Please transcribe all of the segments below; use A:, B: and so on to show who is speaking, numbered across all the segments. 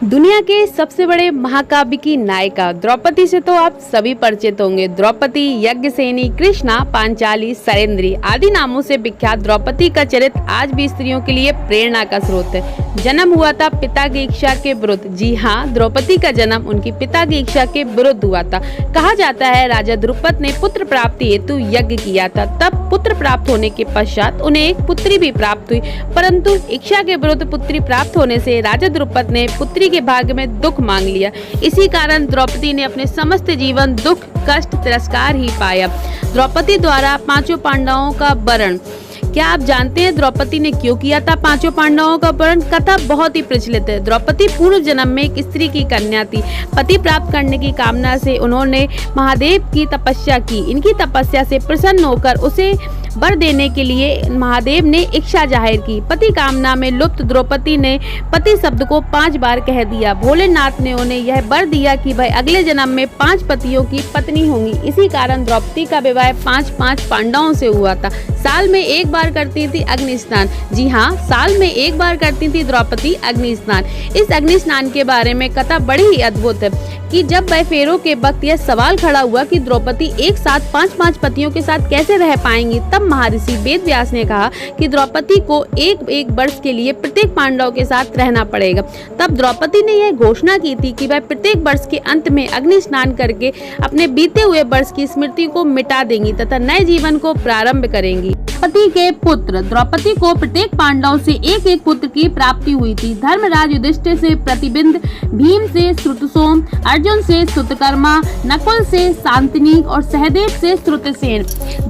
A: दुनिया के सबसे बड़े महाकाव्य की नायिका द्रौपदी से तो आप सभी परिचित होंगे। द्रौपदी, यज्ञसेनी, कृष्णा, पांचाली, सरेंद्री आदि नामों से विख्यात द्रौपदी का चरित्र आज भी स्त्रियों के लिए प्रेरणा का स्रोत है। जन्म हुआ था पिता की इच्छा के विरुद्ध। जी हाँ, द्रौपदी का जन्म उनकी पिता की इच्छा के विरुद्ध हुआ था। कहा जाता है राजा द्रुपद ने पुत्र प्राप्ति हेतु यज्ञ किया था। तब पुत्र प्राप्त होने के पश्चात उन्हें एक पुत्री भी प्राप्त हुई, परंतु इच्छा के विरुद्ध पुत्री प्राप्त होने से राजा द्रुपद ने पुत्री के भाग्य में दुख मांग लिया। इसी कारण द्रौपदी ने अपने समस्त जीवन दुख, कष्ट, तिरस्कार ही पाया। द्रौपदी द्वारा पांचों पांडवों का वरण। क्या आप जानते हैं द्रौपदी ने क्यों किया था पांचों पांडवों का वरण? कथा बहुत ही प्रचलित है। द्रौपदी पूर्व जन्म में एक स्त्री की कन्या थी। पति प्राप्त करने की कामना से उन्होंने महादेव की तपस्या की। इनकी तपस्या से प्रसन्न होकर उसे वर देने के लिए महादेव ने इच्छा जाहिर की। पति कामना में लुप्त द्रौपदी ने पति शब्द को 5 बार कह दिया। भोलेनाथ ने उन्हें यह वर दिया कि वह अगले जन्म में 5 पतियों की पत्नी होंगी। इसी कारण द्रौपदी का विवाह 5 पांडवों से हुआ था। साल में एक बार करती थी अग्नि स्नान। जी हाँ, साल में एक बार करती थी द्रौपदी अग्नि स्नान। इस अग्नि स्नान के बारे में कथा बड़ी ही अद्भुत है कि जब वह फेरों के वक्त यह सवाल खड़ा हुआ कि द्रौपदी एक साथ 5 पतियों के साथ कैसे रह पाएंगी, तब महर्षि वेदव्यास ने कहा कि द्रौपदी को एक वर्ष के लिए प्रत्येक पांडव के साथ रहना पड़ेगा। तब द्रौपदी ने यह घोषणा की थी कि वह प्रत्येक वर्ष के अंत में अग्नि स्नान करके अपने बीते हुए वर्ष की स्मृति को मिटा देंगी तथा नए जीवन को प्रारंभ करेंगी। द्रौपदी के पुत्र। द्रौपदी को प्रत्येक पांडव से एक पुत्र की प्राप्ति हुई थी। धर्मराज युधिष्ठिर से प्रतिबिंद, भीम से श्रुतसोम, अर्जुन से श्रुतकर्मा, नकुल से शांतनी और सहदेव से श्रुतसेन।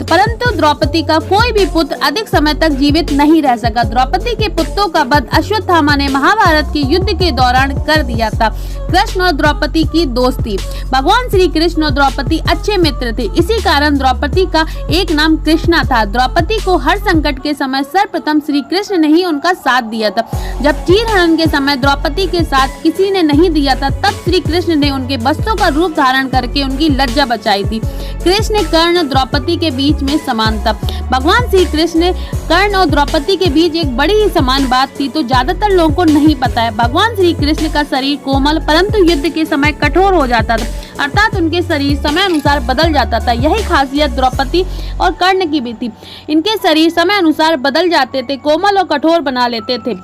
A: परंतु द्रौपदी का कोई भी पुत्र अधिक समय तक जीवित नहीं रह सका। द्रौपदी के पुत्रों का वध अश्वत्थामा ने महाभारत के युद्ध के दौरान कर दिया था। कृष्ण और द्रौपदी की दोस्ती। भगवान श्री कृष्ण और द्रौपदी अच्छे मित्र थे। इसी कारण द्रौपदी का एक नाम कृष्णा था। द्रौपदी को हर संकट के समय सर्वप्रथम श्री कृष्ण ने ही उनका साथ दिया था। जब चीरहरण के समय द्रौपदी के साथ किसी ने नहीं दिया था, तब श्री कृष्ण ने उनके वस्त्रों का रूप धारण करके उनकी लज्जा बचाई थी। कृष्ण कर्ण द्रौपदी के बीच में समानता। भगवान श्री कृष्ण कर्ण और द्रौपदी के बीच एक बड़ी ही समान बात थी, तो ज्यादातर लोगों को नहीं पता है। भगवान श्री कृष्ण का शरीर कोमल परंतु युद्ध के समय कठोर हो जाता था, अर्थात उनके शरीर समय अनुसार बदल जाता था। यही खासियत द्रौपदी और कर्ण की भी थी। इनके शरीर समय अनुसार बदल जाते थे, कोमल और कठोर बना लेते थे।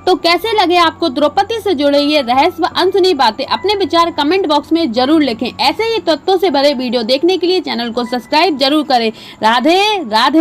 A: तो कैसे लगे आपको द्रौपदी से जुड़े ये रहस्य व अनसुनी बातें? अपने विचार कमेंट बॉक्स में जरूर लिखें। ऐसे ही तथ्यों से भरे वीडियो देखने के लिए चैनल को सब्सक्राइब जरूर करें। राधे राधे।